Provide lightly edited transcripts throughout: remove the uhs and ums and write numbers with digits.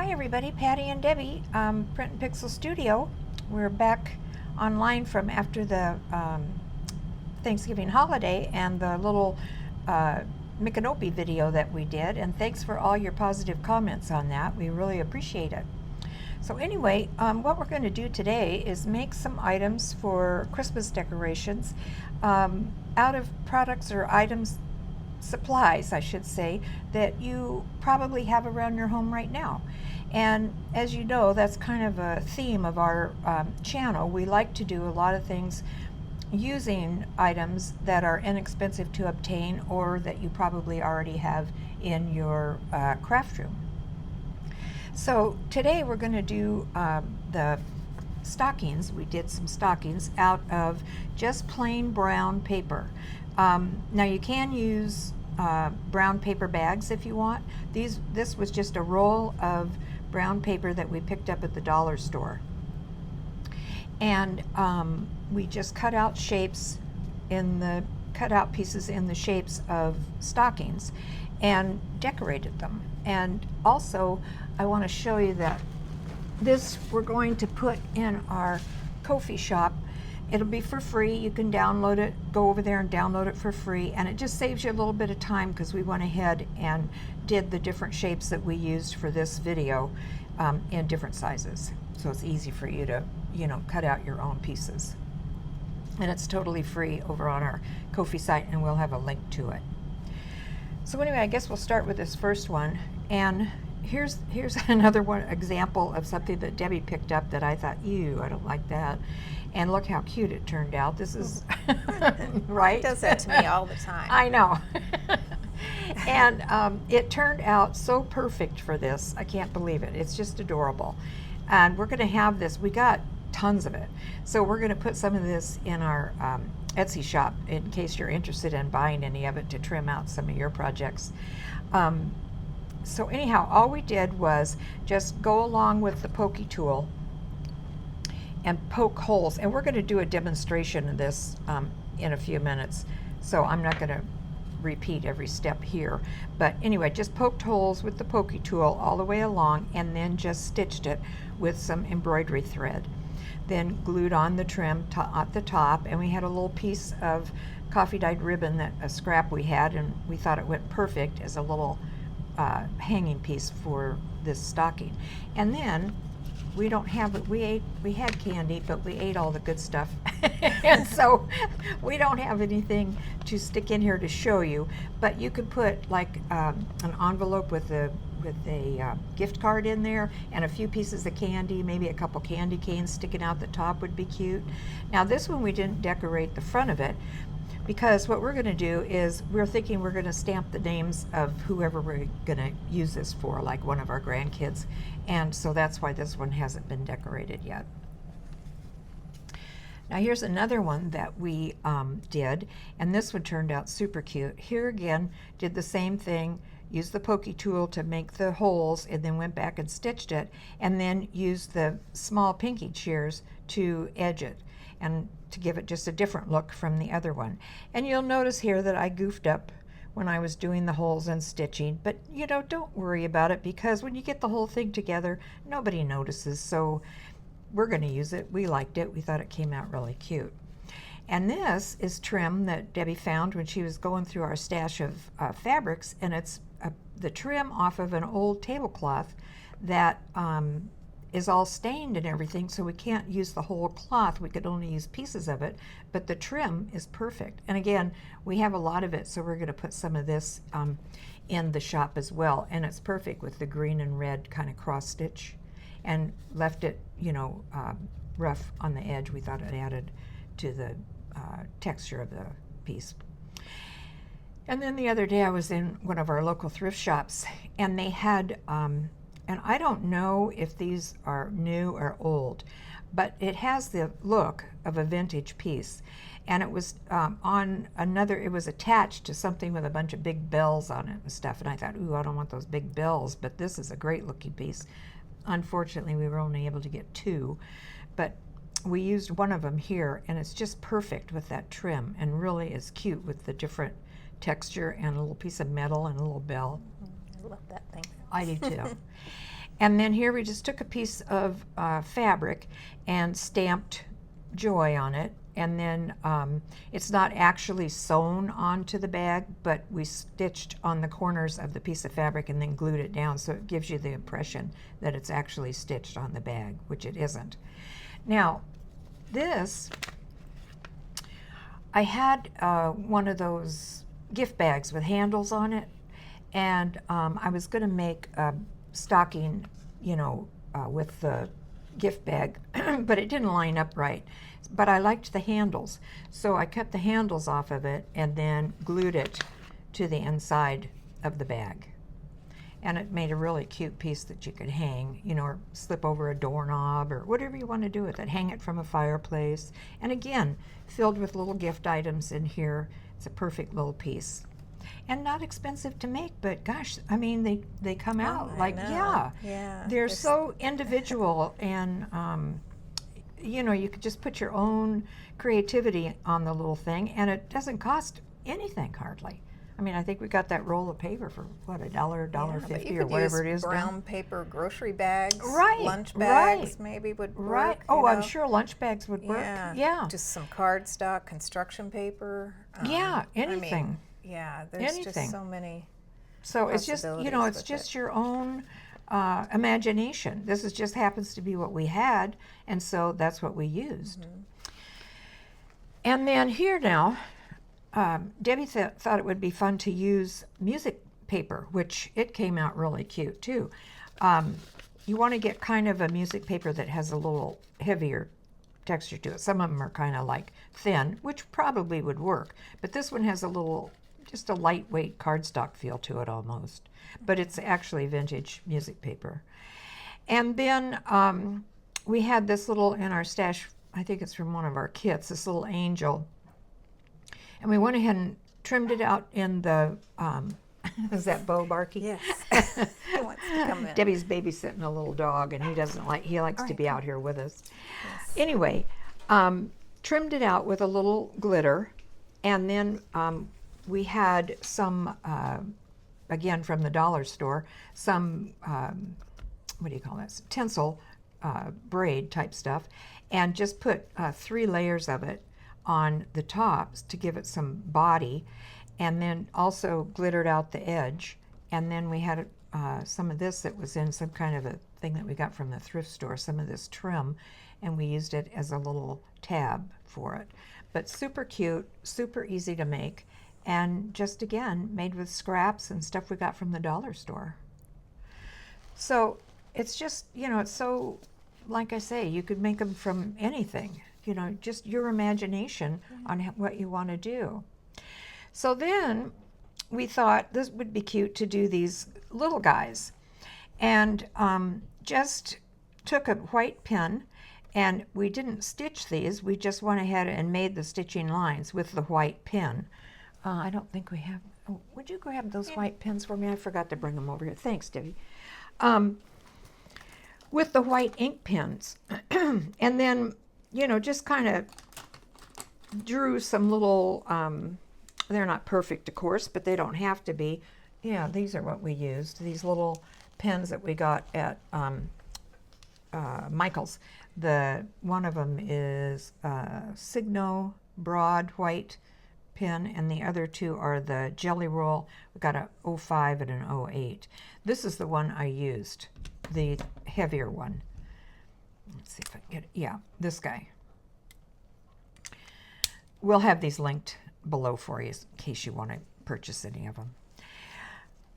Hi everybody, Patty and Debbie, Print and Pixel Studio. We're back online from after the Thanksgiving holiday and the little Micanopy video that we did, and thanks for all your positive comments on that. We really appreciate it. So anyway, what we're going to do today is make some items for Christmas decorations out of products or items, supplies I should say, that you probably have around your home right now. And as you know, that's kind of a theme of our channel. We like to do a lot of things using items that are inexpensive to obtain or that you probably already have in your craft room. So today we're going to do the stockings. We did some stockings out of just plain brown paper. Now you can use brown paper bags if you want. This was just a roll of brown paper that we picked up at the dollar store. And we just cut out pieces in the shapes of stockings and decorated them. And also I want to show you that this we're going to put in our Ko-fi shop. It'll be for free. You can download it, go over there and download it for free, and it just saves you a little bit of time because we went ahead and did the different shapes that we used for this video in different sizes. So it's easy for you to, cut out your own pieces. And it's totally free over on our Ko-fi site, and we'll have a link to it. So anyway, I guess we'll start with this first one. And here's another one example of something that Debbie picked up that I thought, ew, I don't like that. And look how cute it turned out. This is right. It does that to me all the time. I know. And it turned out so perfect for this. I can't believe it. It's just adorable. And we're going to have this. We got tons of it. So we're going to put some of this in our Etsy shop in case you're interested in buying any of it to trim out some of your projects. So anyhow, all we did was just go along with the pokey tool and poke holes. And we're going to do a demonstration of this in a few minutes. So I'm not going to repeat every step here. But anyway, just poked holes with the pokey tool all the way along and then just stitched it with some embroidery thread. Then glued on the trim at the top, and we had a little piece of coffee dyed ribbon, that a scrap we had, and we thought it went perfect as a little hanging piece for this stocking. And then we don't have it. We had candy, but we ate all the good stuff, and so we don't have anything to stick in here to show you. But you could put like an envelope with a gift card in there and a few pieces of candy, maybe a couple candy canes sticking out the top would be cute. Now this one we didn't decorate the front of it, because what we're going to do is we're thinking we're going to stamp the names of whoever we're going to use this for, like one of our grandkids, and so that's why this one hasn't been decorated yet. Now here's another one that we did, and this one turned out super cute. Here again, did the same thing, used the pokey tool to make the holes, and then went back and stitched it, and then used the small pinky shears to edge it and to give it just a different look from the other one. And you'll notice here that I goofed up when I was doing the holes and stitching, but don't worry about it, because when you get the whole thing together, nobody notices. So we're going to use it. We liked it. We thought it came out really cute. And this is trim that Debbie found when she was going through our stash of fabrics, and it's the trim off of an old tablecloth that is all stained and everything, so we can't use the whole cloth. We could only use pieces of it, but the trim is perfect. And again, we have a lot of it, so we're going to put some of this in the shop as well, and it's perfect with the green and red kind of cross stitch, and left it rough on the edge. We thought it added to the texture of the piece. And then the other day I was in one of our local thrift shops, and they had and I don't know if these are new or old, but it has the look of a vintage piece. And it was it was attached to something with a bunch of big bells on it and stuff. And I thought, ooh, I don't want those big bells, but this is a great looking piece. Unfortunately, we were only able to get two, but we used one of them here, and it's just perfect with that trim and really is cute with the different texture and a little piece of metal and a little bell. I love that thing. I do too. And then here we just took a piece of fabric and stamped Joy on it. And then it's not actually sewn onto the bag, but we stitched on the corners of the piece of fabric and then glued it down, so it gives you the impression that it's actually stitched on the bag, which it isn't. Now, this, I had one of those gift bags with handles on it, and I was going to make a stocking, you know, with the gift bag, but it didn't line up right. But I liked the handles, so I cut the handles off of it and then glued it to the inside of the bag. And it made a really cute piece that you could hang, you know, or slip over a doorknob or whatever you want to do with it. Hang it from a fireplace. And again, filled with little gift items in here. It's a perfect little piece. And not expensive to make, but gosh, I mean, they come out like, yeah. They're so individual, and you know, you could just put your own creativity on the little thing, and it doesn't cost anything hardly. I mean, I think we got that roll of paper for what, $1, $1.50, or whatever it is. Brown paper grocery bags, right? Lunch bags, maybe would work. Right. Oh, I'm sure lunch bags would work. Yeah. Just some cardstock, construction paper. Yeah, anything. I mean, yeah, there's just so many. So it's just, you know, it's just your own imagination. This just happens to be what we had, and so that's what we used. Mm-hmm. And then here now, Debbie thought it would be fun to use music paper, which it came out really cute too. You want to get kind of a music paper that has a little heavier texture to it. Some of them are kind of like thin, which probably would work, but this one has a little, just a lightweight cardstock feel to it almost, but it's actually vintage music paper. And then we had this little in our stash, I think it's from one of our kits, this little angel. And we went ahead and trimmed it out in the, is that Bo barking? Yes. He wants to come in. Debbie's babysitting a little dog, and he likes to be out here with us. Yes. Anyway, trimmed it out with a little glitter, and then we had some, again from the dollar store, some, what do you call this, tinsel braid type stuff, and just put 3 layers of it on the tops to give it some body, and then also glittered out the edge. And then we had some of this that was in some kind of a thing that we got from the thrift store, some of this trim, and we used it as a little tab for it. But super cute, super easy to make, and just again made with scraps and stuff we got from the dollar store. So it's just, you know, it's so, like I say, you could make them from anything, you know, just your imagination on what you want to do. So then we thought this would be cute to do these little guys, and just took a white pin, and we didn't stitch these, we just went ahead and made the stitching lines with the white pin. I don't think we have, oh, would you grab those white pins for me? I forgot to bring them over here. Thanks, Debbie. With the white ink pens. And then, you know, just kind of drew some little, they're not perfect, of course, but they don't have to be. Yeah, these are what we used, these little pens that we got at Michael's. One of them is Signo broad white pen, and the other 2 are the Jelly Roll. We got a 05 and an 08. This is the one I used, the heavier one. Let's see if I can get it. Yeah, this guy. We'll have these linked below for you in case you want to purchase any of them.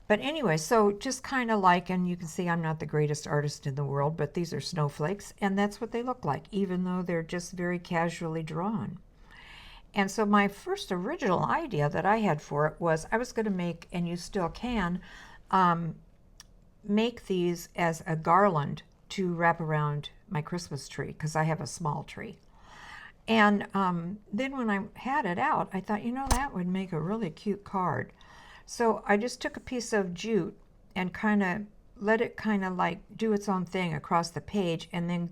But anyway, so just kind of like, and you can see I'm not the greatest artist in the world, but these are snowflakes, and that's what they look like, even though they're just very casually drawn. And so my first original idea that I had for it was I was going to make, and you still can, make these as a garland to wrap around my Christmas tree, because I have a small tree. And then when I had it out, I thought, you know, that would make a really cute card. So I just took a piece of jute and kind of let it kind of like do its own thing across the page, and then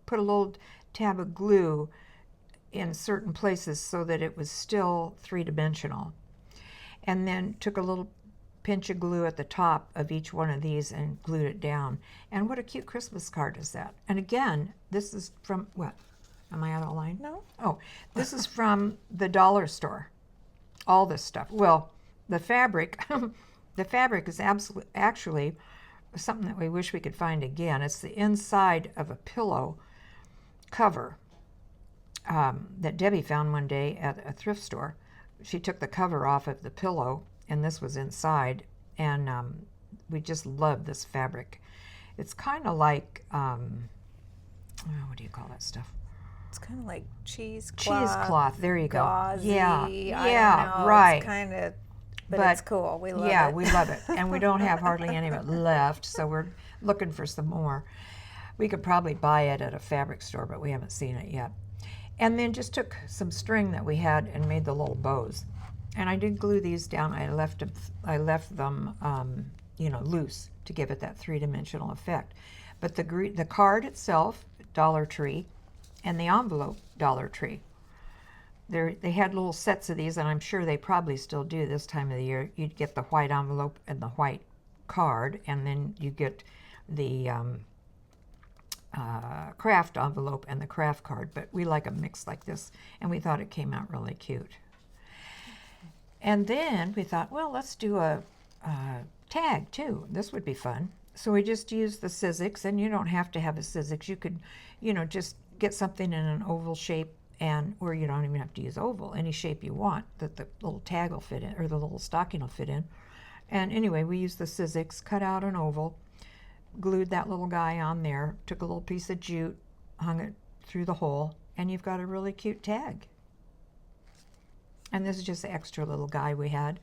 put a little tab of glue in certain places so that it was still 3-dimensional. And then took a little pinch a glue at the top of each one of these and glued it down. And what a cute Christmas card is that. And again, this is from, what? Am I out of line? No. Oh, this is from the dollar store. All this stuff. Well, the fabric, the fabric is actually something that we wish we could find again. It's the inside of a pillow cover that Debbie found one day at a thrift store. She took the cover off of the pillow, and this was inside, and we just love this fabric. It's kind of like, what do you call that stuff? It's kind of like cheesecloth. Cheesecloth, there you go. Gauzy, yeah, I don't know. right. It's kind of, but it's cool. We love it. Yeah, we love it. And we don't have hardly any of it left, so we're looking for some more. We could probably buy it at a fabric store, but we haven't seen it yet. And then just took some string that we had and made the little bows. And I did glue these down. I left them you know, loose to give it that three-dimensional effect. But the card itself, Dollar Tree, and the envelope, Dollar Tree. They had little sets of these, and I'm sure they probably still do this time of the year. You'd get the white envelope and the white card, and then you get the craft envelope and the craft card. But we like a mix like this, and we thought it came out really cute. And then we thought, well, let's do a tag too. This would be fun. So we just used the Sizzix, and you don't have to have a Sizzix. You could, you know, just get something in an oval shape, or you don't even have to use oval, any shape you want that the little tag will fit in, or the little stocking will fit in. And anyway, we used the Sizzix, cut out an oval, glued that little guy on there, took a little piece of jute, hung it through the hole, and you've got a really cute tag. And this is just the extra little guy we had.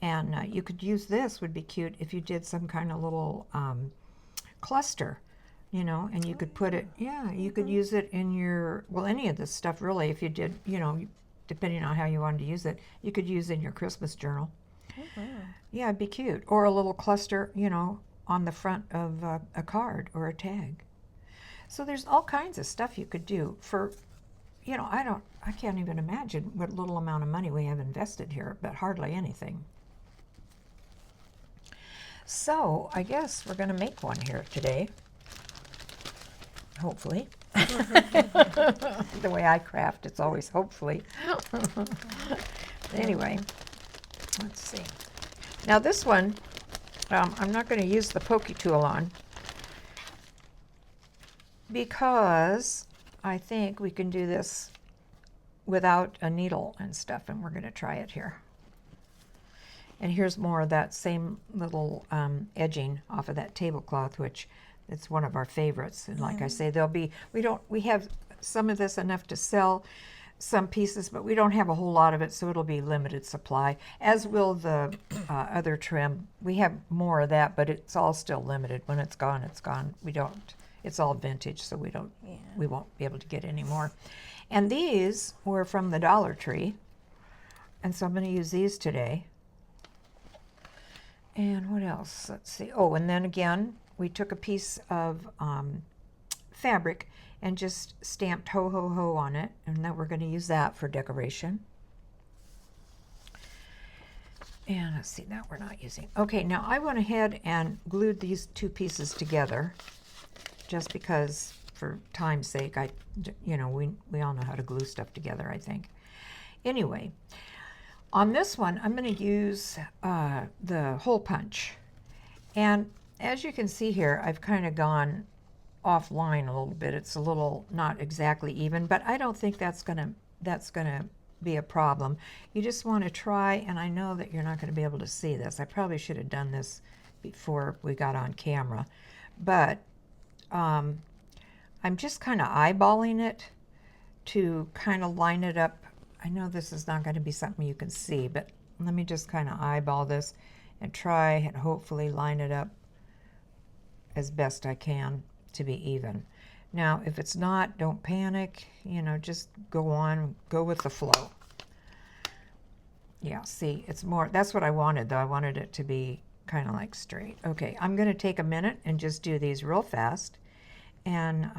And you could use this, would be cute if you did some kind of little cluster, you know, and you could put it, yeah, you could use it in your, well, any of this stuff really, if you did, you know, depending on how you wanted to use it, you could use it in your Christmas journal. Yeah, it'd be cute. Or a little cluster, you know, on the front of a card or a tag. So there's all kinds of stuff you could do for, you know, I can't even imagine what little amount of money we have invested here, but hardly anything. So I guess we're going to make one here today, hopefully. The way I craft, it's always hopefully. Anyway, let's see. Now this one, I'm not going to use the pokey tool on because I think we can do this without a needle and stuff, and we're going to try it here. And here's more of that same little edging off of that tablecloth, which it's one of our favorites. And like I say, we have some of this enough to sell some pieces, but we don't have a whole lot of it, so it'll be limited supply, as will the other trim. We have more of that, but it's all still limited. When it's gone, it's gone. It's all vintage, so we won't be able to get any more. And these were from the Dollar Tree, and so I'm going to use these today. And what else? Let's see. Oh, and then again, we took a piece of fabric and just stamped ho, ho, ho on it. And then we're going to use that for decoration. And let's see, that we're not using. Okay, now I went ahead and glued these two pieces together just because, for time's sake, we all know how to glue stuff together, I think. Anyway, on this one, I'm going to use the hole punch. And as you can see here, I've kind of gone offline a little bit. It's a little not exactly even, but I don't think that's gonna be a problem. You just want to try, and I know that you're not going to be able to see this. I probably should have done this before we got on camera, but I'm just kind of eyeballing it to kind of line it up. I know this is not going to be something you can see, but let me just kind of eyeball this and try and hopefully line it up as best I can to be even. Now, if it's not, don't panic, just go on, go with the flow. Yeah, see, it's more, that's what I wanted though. I wanted it to be kind of like straight. Okay, I'm going to take a minute and just do these real fast. And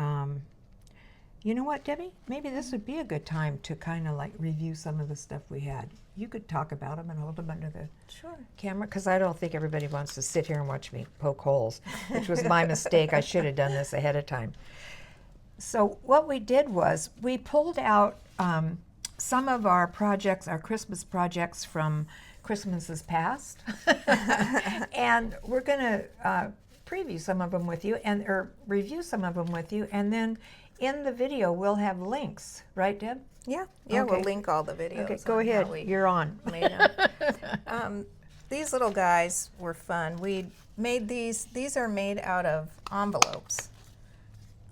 you know what, Debbie? Maybe this would be a good time to kind of like review some of the stuff we had you could talk about them and hold them under the Sure. camera, because I don't think everybody wants to sit here and watch me poke holes, which was my mistake. I should have done this ahead of time. So what we did was we pulled out some of our projects, our Christmas projects from Christmases past, and we're going to preview some of them with you, or review some of them with you, and then in the video we'll have links, right, Deb? Yeah, Okay. we'll link all the videos. Okay, go ahead. You're on. Made them. These little guys were fun. We made these. These are made out of envelopes.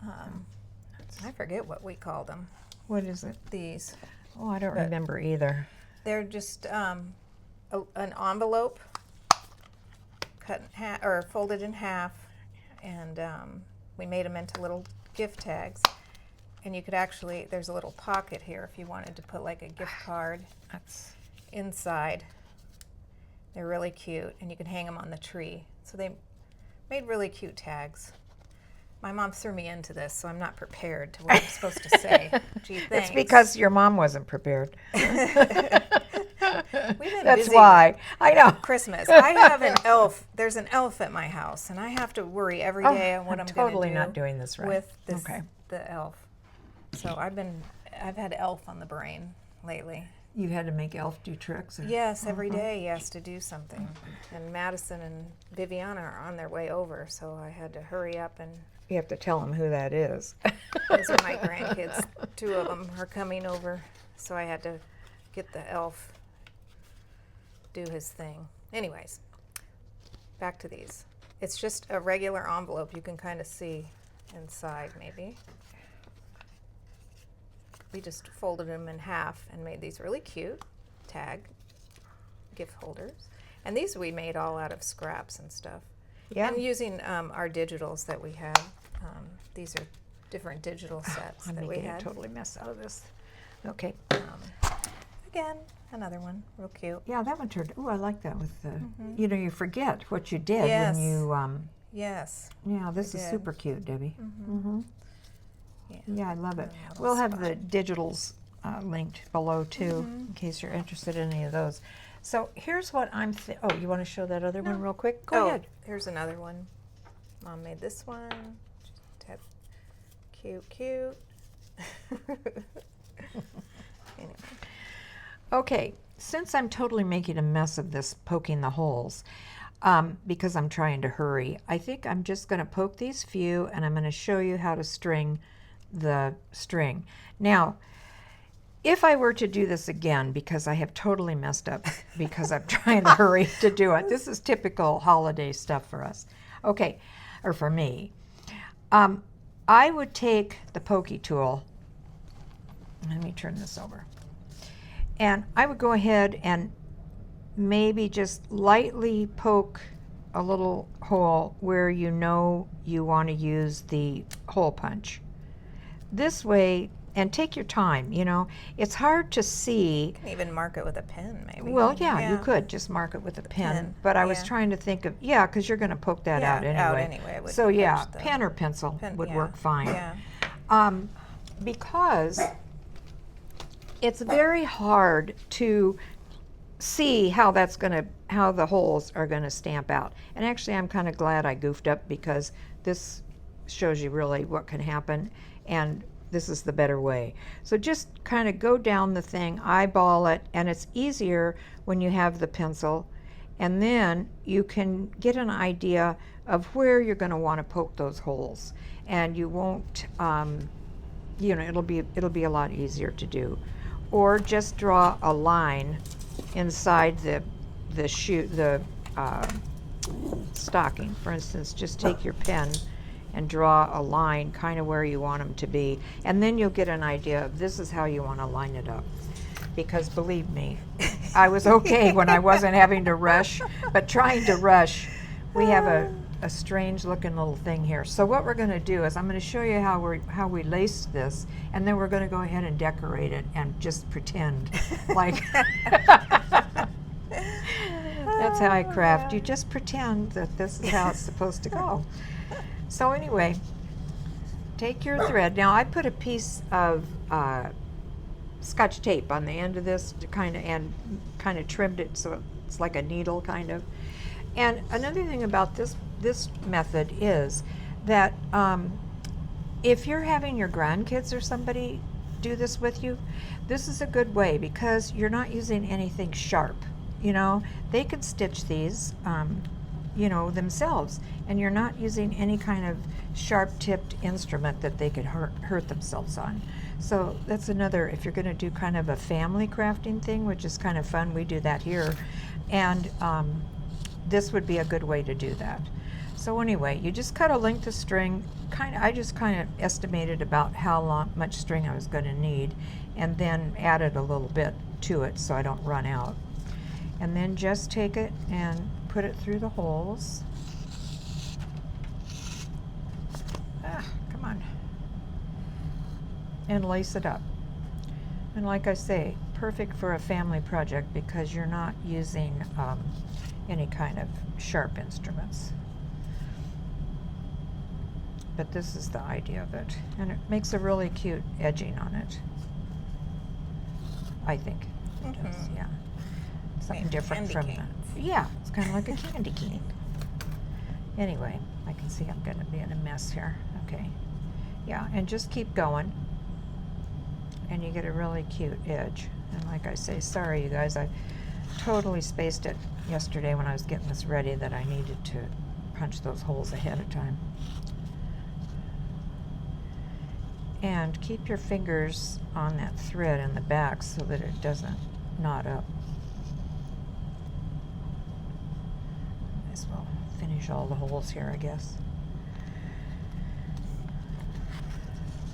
I forget what we call them. What is it? These. Oh, I don't remember either. They're just an envelope cut in half or folded in half, and we made them into little gift tags. And you could actually, there's a little pocket here if you wanted to put like a gift card inside. They're really cute, and you can hang them on the tree. So they made really cute tags. My mom threw me into this, so I'm not prepared to what I'm supposed to say. Gee, thanks. It's because your mom wasn't prepared. We've been That's busy why. with I know. Christmas. I have an elf. There's an elf at my house, and I have to worry every day on what I'm going to do. Totally not doing this right. With this, the elf. So I've had elf on the brain lately. You had to make Elf do tricks? Or? Yes, every day he has to do something. And Madison and Viviana are on their way over, so I had to hurry up and... You have to tell them who that is. Those are my grandkids. 2 of them are coming over, so I had to get the elf do his thing. Anyways, back to these. It's just a regular envelope. You can kind of see inside, maybe. We just folded them in half and made these really cute tag gift holders. And these we made all out of scraps and stuff. Yeah. And using our digitals that we had. These are different digital sets I'm that we making a had. totally mess out of this. Okay. Again, another one, real cute. Yeah, that one turned. Oh, I like that with the. You know, you forget what you did Yes. when you. Yes. Yeah, this I is did. super cute, Debbie. Yeah, I love it. Little We'll have spot. the digitals linked below too, in case you're interested in any of those. So here's what I'm. Oh, you want to show that other one real quick? Go ahead. Here's another one. Mom made this one. Just cute. Anyway. Okay, since I'm totally making a mess of this poking the holes, because I'm trying to hurry, I think I'm just going to poke these few, and I'm going to show you how to string the string. Now, if I were to do this again, because I have totally messed up because I'm trying to hurry to do it, this is typical holiday stuff for us. Okay, or for me. I would take the pokey tool. Let me turn this over. And I would go ahead and maybe just lightly poke a little hole where you know you want to use the hole punch. This way, and take your time, you know. It's hard to see. You can even mark it with a pen, maybe. Well, yeah, you could just mark it with a pen. But I was trying to think of, because you're going to poke that out anyway. So yeah, pen or pencil would work fine. Yeah. Because it's very hard to see how how the holes are gonna stamp out. And actually, I'm kind of glad I goofed up, because this shows you really what can happen, and this is the better way. So just kind of go down the thing, eyeball it, and it's easier when you have the pencil, and then you can get an idea of where you're going to want to poke those holes, and you won't, it'll be a lot easier to do. Or just draw a line inside the stocking. For instance, just take your pen and draw a line kind of where you want them to be, and then you'll get an idea of this is how you want to line it up. Because believe me, I was okay when I wasn't having to rush, but trying to rush, we have a strange looking little thing here. So what we're going to do is I'm going to show you how we lace this, and then we're going to go ahead and decorate it and just pretend like that's how I craft. You just pretend that this is how it's supposed to go. So anyway, take your thread. Now I put a piece of Scotch tape on the end of this to kind of trimmed it so it's like a needle kind of. And another thing about this method is that if you're having your grandkids or somebody do this with you, this is a good way because you're not using anything sharp. You know, they could stitch these, you know, themselves, and you're not using any kind of sharp-tipped instrument that they could hurt themselves on. So that's another, if you're going to do kind of a family crafting thing, which is kind of fun, we do that here, and this would be a good way to do that. So anyway, you just cut a length of string. I just kind of estimated about how much string I was going to need, and then added a little bit to it so I don't run out. And then just take it and put it through the holes. Come on. And lace it up. And like I say, perfect for a family project because you're not using any kind of sharp instruments. But this is the idea of it. And it makes a really cute edging on it. I think it does, yeah. Something different from that. Yeah, it's kind of like a candy cane. Anyway, I can see I'm going to be in a mess here. Okay. Yeah, and just keep going. And you get a really cute edge. And like I say, sorry you guys, I totally spaced it yesterday when I was getting this ready that I needed to punch those holes ahead of time. And keep your fingers on that thread in the back so that it doesn't knot up. Might as well finish all the holes here, I guess.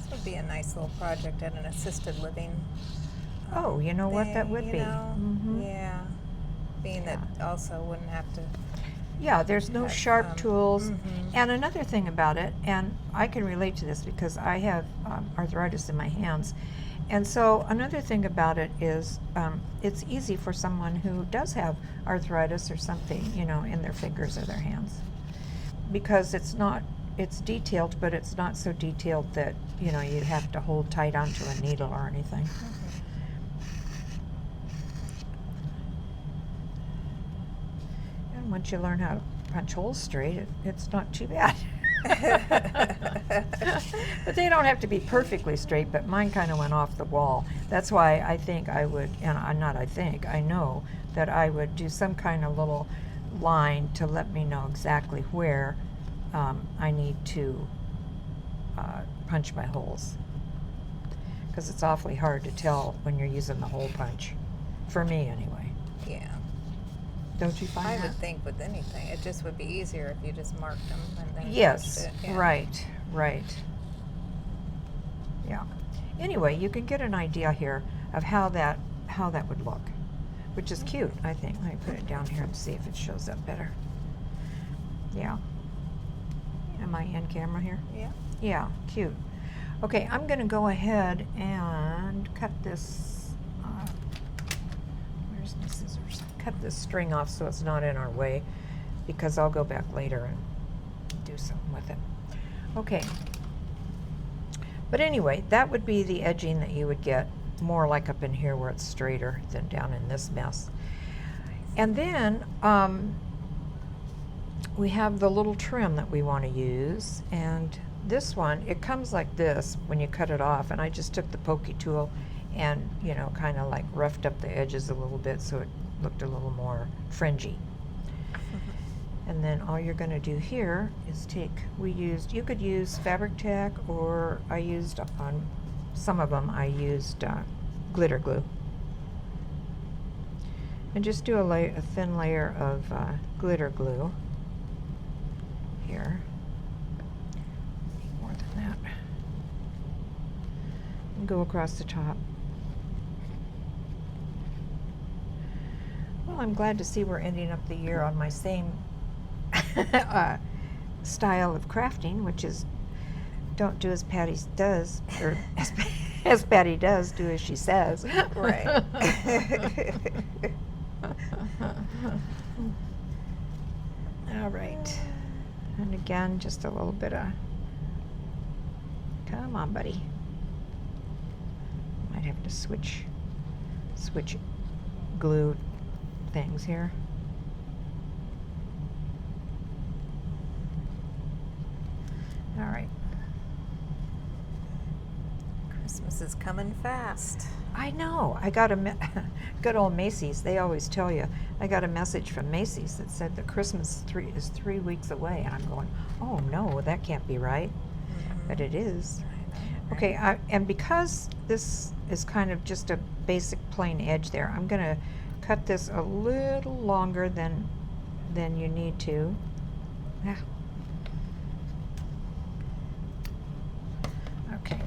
This would be a nice little project at an assisted living. Oh, you know what that thing, would you be. know? Mhm. Yeah. Being that also wouldn't have to. Yeah, there's no But, sharp tools. mhm. And another thing about it, and I can relate to this because I have arthritis in my hands. And so another thing about it is it's easy for someone who does have arthritis or something, you know, in their fingers or their hands. Because it's detailed, but it's not so detailed that, you know, you have to hold tight onto a needle or anything. Once you learn how to punch holes straight, it's not too bad. But they don't have to be perfectly straight, but mine kind of went off the wall. That's why I think I would, and I know that I would do some kind of little line to let me know exactly where I need to punch my holes. Because it's awfully hard to tell when you're using the hole punch. For me, anyway. Yeah. Don't you find I that? would think with anything, it just would be easier if you just marked them and then Yes, punched it. Yeah. right. Yeah. Anyway, you can get an idea here of how that would look, which is cute, I think. Let me put it down here and see if it shows up better. Yeah. Am I in camera here? Yeah. Yeah, cute. Okay, I'm going to go ahead and cut this. Where's my scissors? Cut this string off so it's not in our way, because I'll go back later and do something with it. Okay. But anyway, that would be the edging that you would get, more like up in here where it's straighter than down in this mess. And then we have the little trim that we want to use, and this one, it comes like this when you cut it off, and I just took the pokey tool and, you know, kind of like roughed up the edges a little bit so it looked a little more fringy. And then all you're going to do here is you could use fabric tack, or I used on some of them, I used glitter glue. And just do a thin layer of glitter glue here. More than that. And go across the top. Well, I'm glad to see we're ending up the year on my same style of crafting, which is don't do as Patty does, or as Patty does, do as she says. Right. All right. And again, just a little bit of, come on, buddy. My might have to switch glue things here. All right. Christmas is coming fast. I know. I got good old Macy's. They always tell you. I got a message from Macy's that said that Christmas is 3 weeks away, and I'm going, oh no, that can't be right. But it is. Okay, and because this is kind of just a basic plain edge there, I'm going to cut this a little longer than you need to. Ah. Okay,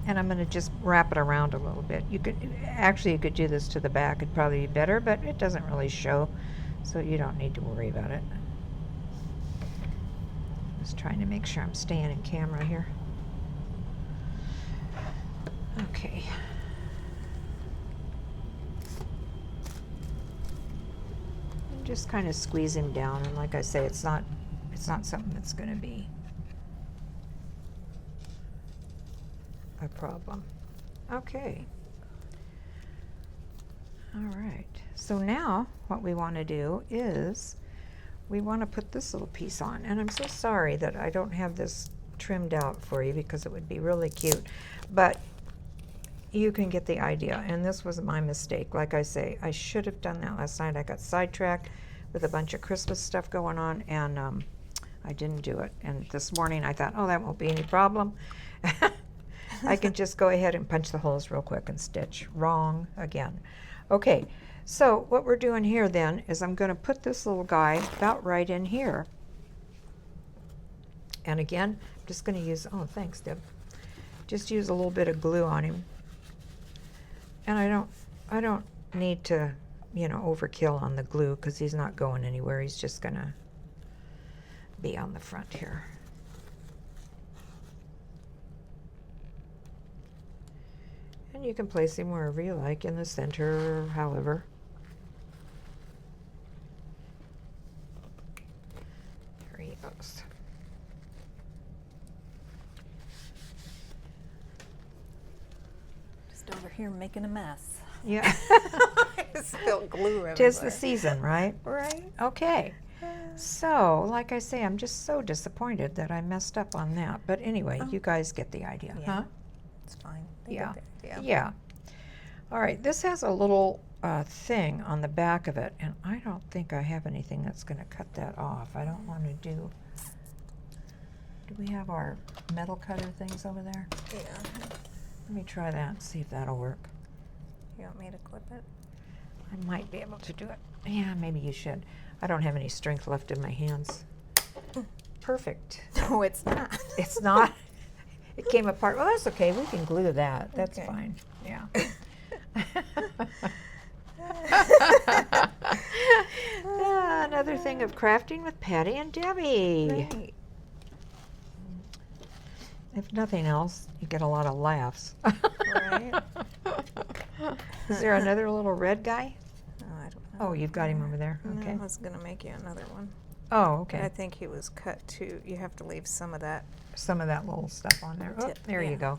and I'm going to just wrap it around a little bit. You could do this to the back. It'd probably be better, but it doesn't really show, so you don't need to worry about it. Just trying to make sure I'm staying in camera here. Okay. And just kind of squeeze him down, and like I say, it's not something that's going to be a problem. Okay. All right. So now what we want to do is we want to put this little piece on, and I'm so sorry that I don't have this trimmed out for you because it would be really cute, but you can get the idea, and this was my mistake. Like I say, I should have done that last night. I got sidetracked with a bunch of Christmas stuff going on, and I didn't do it. And this morning I thought, oh, that won't be any problem. I can just go ahead and punch the holes real quick and stitch. Wrong again. Okay, so what we're doing here then is I'm going to put this little guy about right in here. And again, I'm just going to use, oh, thanks, Deb. Just use a little bit of glue on him. And I don't need to, overkill on the glue because he's not going anywhere. He's just going to be on the front here. And you can place him wherever you like, in the center, or however. There he goes. Just over here making a mess. Yeah. I spilled glue everywhere. 'Tis the season, right? Right. Okay. So, like I say, I'm just so disappointed that I messed up on that. But anyway, you guys get the idea, Yeah. huh? It's fine. They Yeah. get the idea. Yeah. All right, this has a little thing on the back of it, and I don't think I have anything that's going to cut that off. I don't want to do we have our metal cutter things over there? Yeah. Let me try that and see if that'll work. You want me to clip it? I might be able to do it. Yeah, maybe you should. I don't have any strength left in my hands. Perfect. No, it's not. It's not? It came apart. Well, that's okay. We can glue that. That's Okay. fine. Yeah. Another thing of crafting with Patty and Debbie. Right. If nothing else, you get a lot of laughs. Right. Is there another little red guy? No, I don't know. Oh, you've got him over there. No, Okay. I was going to make you another one. Oh, But I okay. think he was cut too. You have to leave some of that. Some of that little stuff on there. Oh, Tip, there you yeah. go.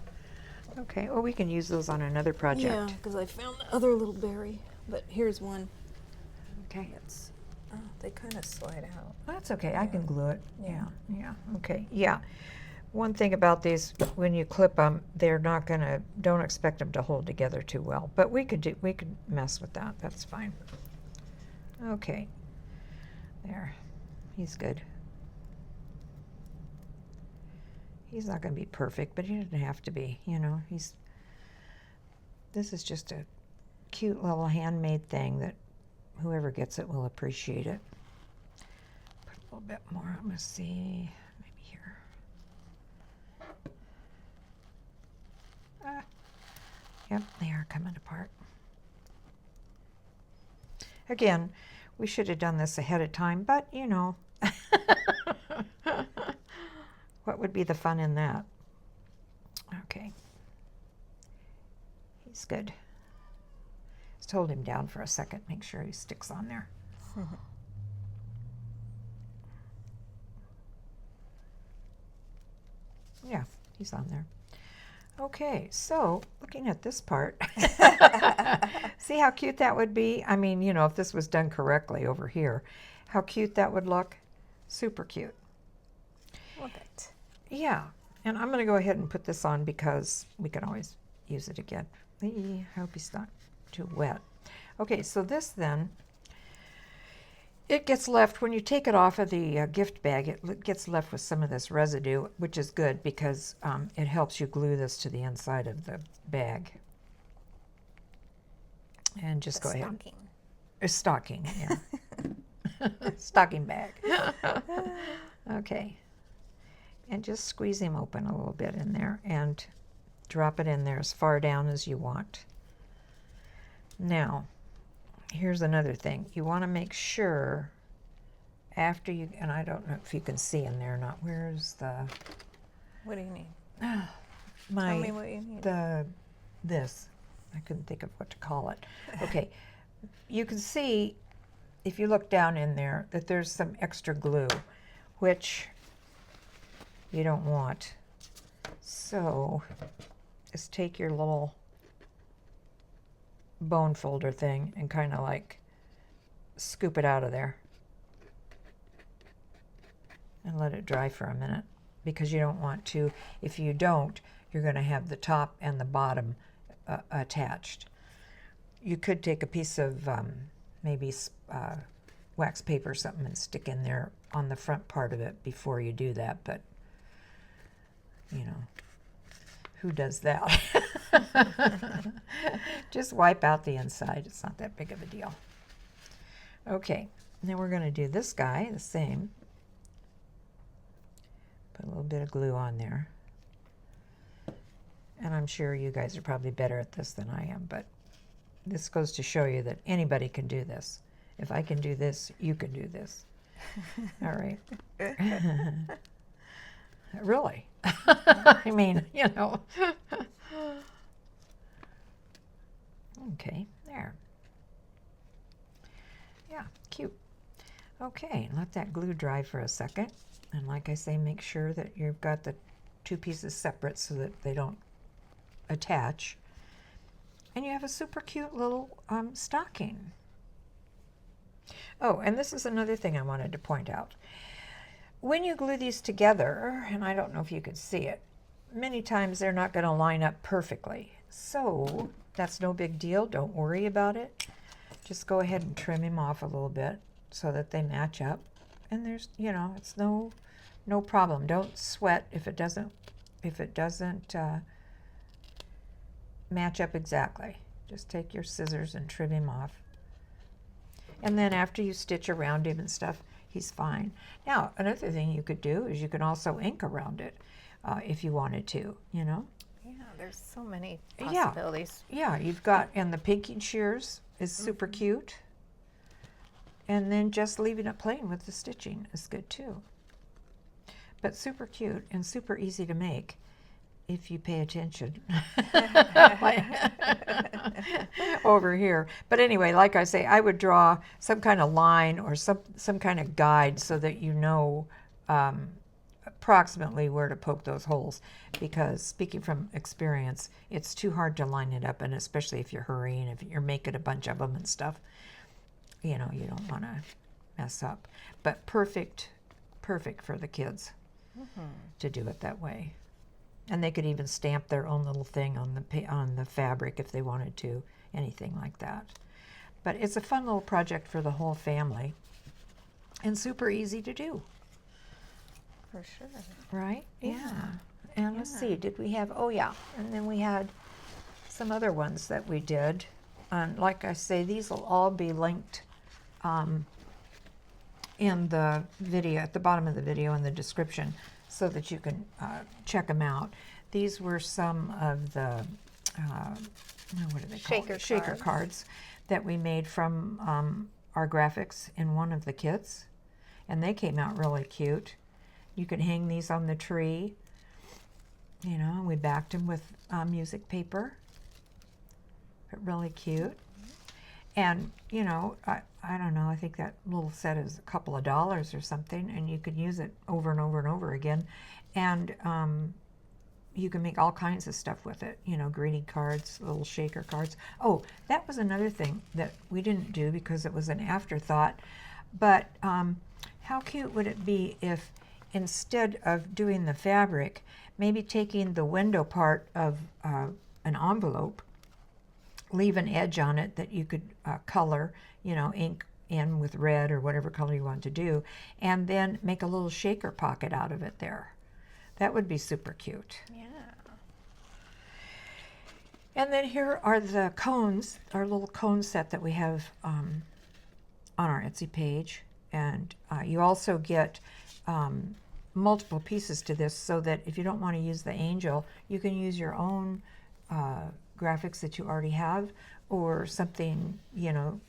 Okay. Well, we can use those on another project. because I found the other little berry. But here's one. Okay. It's they kind of slide out. That's okay. I can glue it. Yeah. Yeah. Yeah. Okay. Yeah. One thing about these, when you clip them, they're not gonna. Don't expect them to hold together too well. But we could mess with that. That's fine. Okay. There. He's good. He's not gonna be perfect, but he doesn't have to be. This is just a cute little handmade thing that whoever gets it will appreciate it. Put a little bit more. I'm gonna see. Maybe here. Yep, they are coming apart. Again, we should have done this ahead of time, but what would be the fun in that? Okay. He's good. Just hold him down for a second, make sure he sticks on there. Yeah, he's on there. Okay, so looking at this part, see how cute that would be? I mean, you know, if this was done correctly over here, how cute that would look. Super cute. Love it. Yeah, and I'm going to go ahead and put this on because we can always use it again. I hope it's not too wet. Okay, so this then, it gets left, when you take it off of the gift bag, it gets left with some of this residue, which is good because it helps you glue this to the inside of the bag. And just go ahead. Stocking. A stocking, yeah. Stocking bag. Okay. And just squeeze him open a little bit in there and drop it in there as far down as you want. Now, here's another thing. You want to make sure after you, and I don't know if you can see in there or not. Where's the, What do you need? my, Tell me what you need. this. I couldn't think of what to call it. Okay, you can see if you look down in there that there's some extra glue, which you don't want. So just take your little bone folder thing and kind of like scoop it out of there and let it dry for a minute, because you don't want to, if you don't, you're going to have the top and the bottom attached. You could take a piece of maybe wax paper or something and stick in there on the front part of it before you do that, but you know, who does that? Just wipe out the inside. It's not that big of a deal. Okay, now we're going to do this guy the same. Put a little bit of glue on there. And I'm sure you guys are probably better at this than I am, but this goes to show you that anybody can do this. If I can do this, you can do this. All right. Really? I mean, you know. Okay, there. Yeah, cute. Okay, let that glue dry for a second. And like I say, make sure that you've got the two pieces separate so that they don't attach. And you have a super cute little stocking. Oh, and this is another thing I wanted to point out. When you glue these together, and I don't know if you could see it, many times they're not going to line up perfectly. So that's no big deal. Don't worry about it. Just go ahead and trim them off a little bit so that they match up. And there's, you know, it's no problem. Don't sweat if it doesn't match up exactly. Just take your scissors and trim him off. And then after you stitch around him and stuff, he's fine. Now, another thing you could do is you can also ink around it if you wanted to, you know? Yeah, there's so many possibilities. Yeah, you've got, and the pinking shears is super cute. And then just leaving it plain with the stitching is good too. But super cute and super easy to make if you pay attention over here. But anyway, like I say, I would draw some kind of line or some kind of guide so that you know approximately where to poke those holes, because speaking from experience, it's too hard to line it up, and especially if you're hurrying, if you're making a bunch of them and stuff, you know, you don't want to mess up. But perfect for the kids to do it that way. And they could even stamp their own little thing on the fabric if they wanted to, anything like that. But it's a fun little project for the whole family and super easy to do. For sure. Right? Yeah. And let's see, did we have, oh yeah, and then we had some other ones that we did. And like I say, these will all be linked in the video, at the bottom of the video in the description, so that you can check them out. These were some of the, what are they called? Shaker cards that we made from our graphics in one of the kits. And they came out really cute. You can hang these on the tree. You know, we backed them with music paper. But really cute. And, you know, I don't know, I think that little set is a couple of dollars or something, and you could use it over and over and over again. And you can make all kinds of stuff with it, you know, greeting cards, little shaker cards. Oh, that was another thing that we didn't do because it was an afterthought. But how cute would it be if instead of doing the fabric, maybe taking the window part of an envelope, leave an edge on it that you could color, you know, ink in with red or whatever color you want to do, and then make a little shaker pocket out of it there. That would be super cute. Yeah. And then here are the cones, our little cone set that we have on our Etsy page. And you also get multiple pieces to this, so that if you don't want to use the angel, you can use your own graphics that you already have, or something, you know.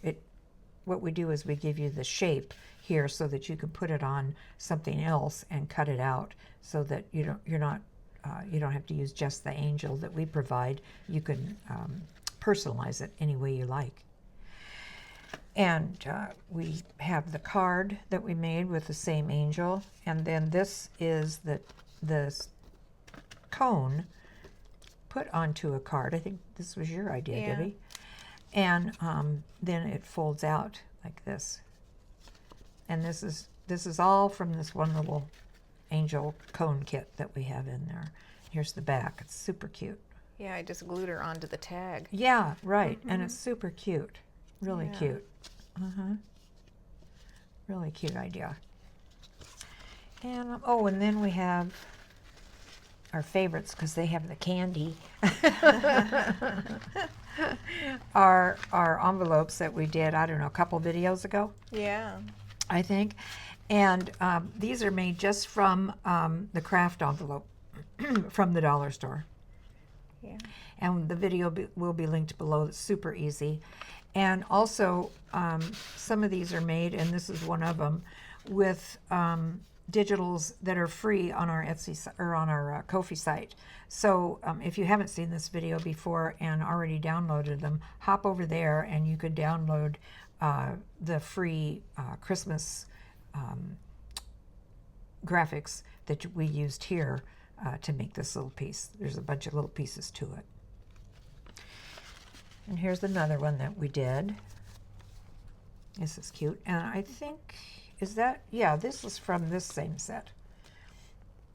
What we do is we give you the shape here so that you can put it on something else and cut it out, so that you don't have to use just the angel that we provide. You can personalize it any way you like. And we have the card that we made with the same angel, and then this is the cone put onto a card. I think this was your idea, Yeah. Debbie. And then it folds out like this. And this is all from this one little angel cone kit that we have in there. Here's the back. It's super cute. Yeah, I just glued her onto the tag. Yeah, right. And it's super cute. Really Yeah. cute. Really cute idea. And oh, and then we have our favorites, because they have the candy. our envelopes that we did, I don't know, a couple videos ago, Yeah. I think. And these are made just from the craft envelope from the dollar store. Yeah. And the video will be linked below. It's super easy. And also, some of these are made, and this is one of them, with digitals that are free on our Etsy or on our Ko-fi site. So if you haven't seen this video before and already downloaded them, hop over there and you could download the free Christmas graphics that we used here to make this little piece. There's a bunch of little pieces to it. And here's another one that we did. This is cute. And I think, yeah, this is from this same set.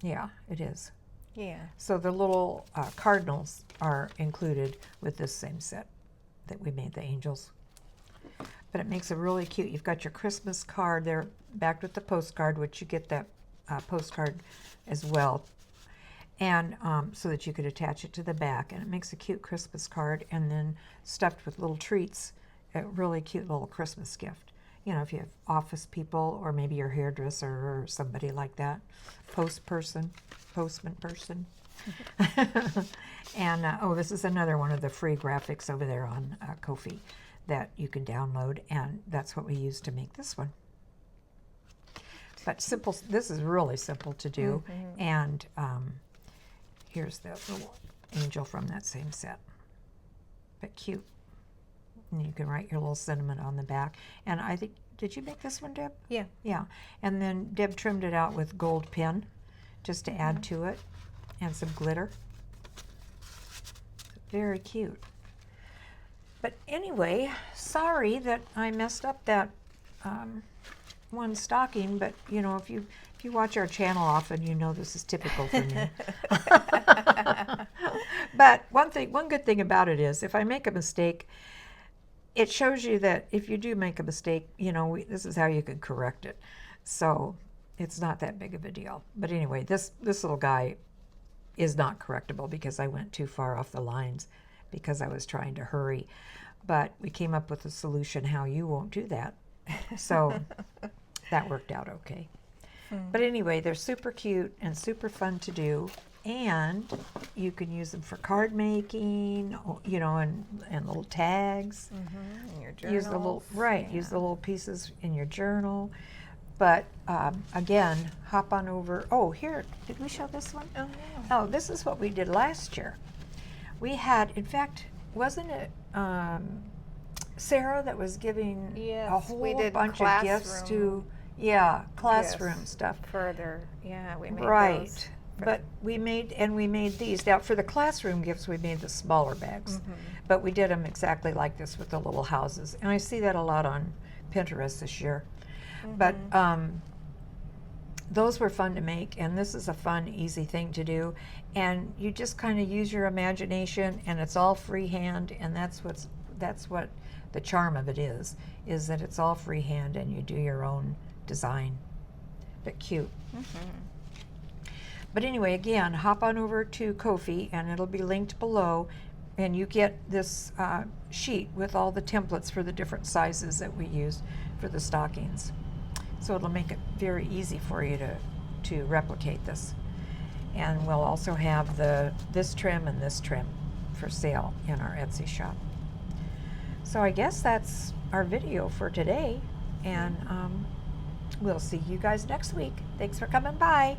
Yeah, it is. Yeah. So the little cardinals are included with this same set that we made, the angels. But it makes it really cute. You've got your Christmas card there, backed with the postcard, which you get that postcard as well. And so that you could attach it to the back. And it makes a cute Christmas card, and then stuffed with little treats, a really cute little Christmas gift. You know, if you have office people, or maybe your hairdresser or somebody like that, postman person. And oh, this is another one of the free graphics over there on Ko-fi that you can download, and that's what we used to make this one. But simple. This is really simple to do, and here's the little angel from that same set. But cute. And you can write your little sentiment on the back. And I think, did you make this one, Deb? Yeah. Yeah. And then Deb trimmed it out with gold pin just to add to it, and some glitter. Very cute. But anyway, sorry that I messed up that one stocking, but you know, if you watch our channel often, you know this is typical for me. But one good thing about it is, if I make a mistake, it shows you that if you do make a mistake, you know, this is how you can correct it. So it's not that big of a deal. But anyway, this little guy is not correctable because I went too far off the lines because I was trying to hurry. But we came up with a solution how you won't do that. So that worked out okay. But anyway, they're super cute and super fun to do. And you can use them for card making, you know, and little tags. In your journal. Use the little pieces in your journal. But again, hop on over. Oh, here, did we show this one? Oh, Oh, this is what we did last year. We had, in fact, wasn't it Sarah that was giving a Yes, we whole did bunch of gifts to, classroom. classroom Yes. stuff. Further, yeah, we made Right. those. But we made these. Now for the classroom gifts, we made the smaller bags. Mm-hmm. But we did them exactly like this with the little houses. And I see that a lot on Pinterest this year. But those were fun to make, and this is a fun, easy thing to do. And you just kind of use your imagination, and it's all freehand, and that's what the charm of it is that it's all freehand and you do your own design. But cute. But anyway, again, hop on over to Ko-fi, and it'll be linked below, and you get this sheet with all the templates for the different sizes that we used for the stockings. So it'll make it very easy for you to replicate this. And we'll also have this trim and this trim for sale in our Etsy shop. So I guess that's our video for today, and we'll see you guys next week. Thanks for coming by.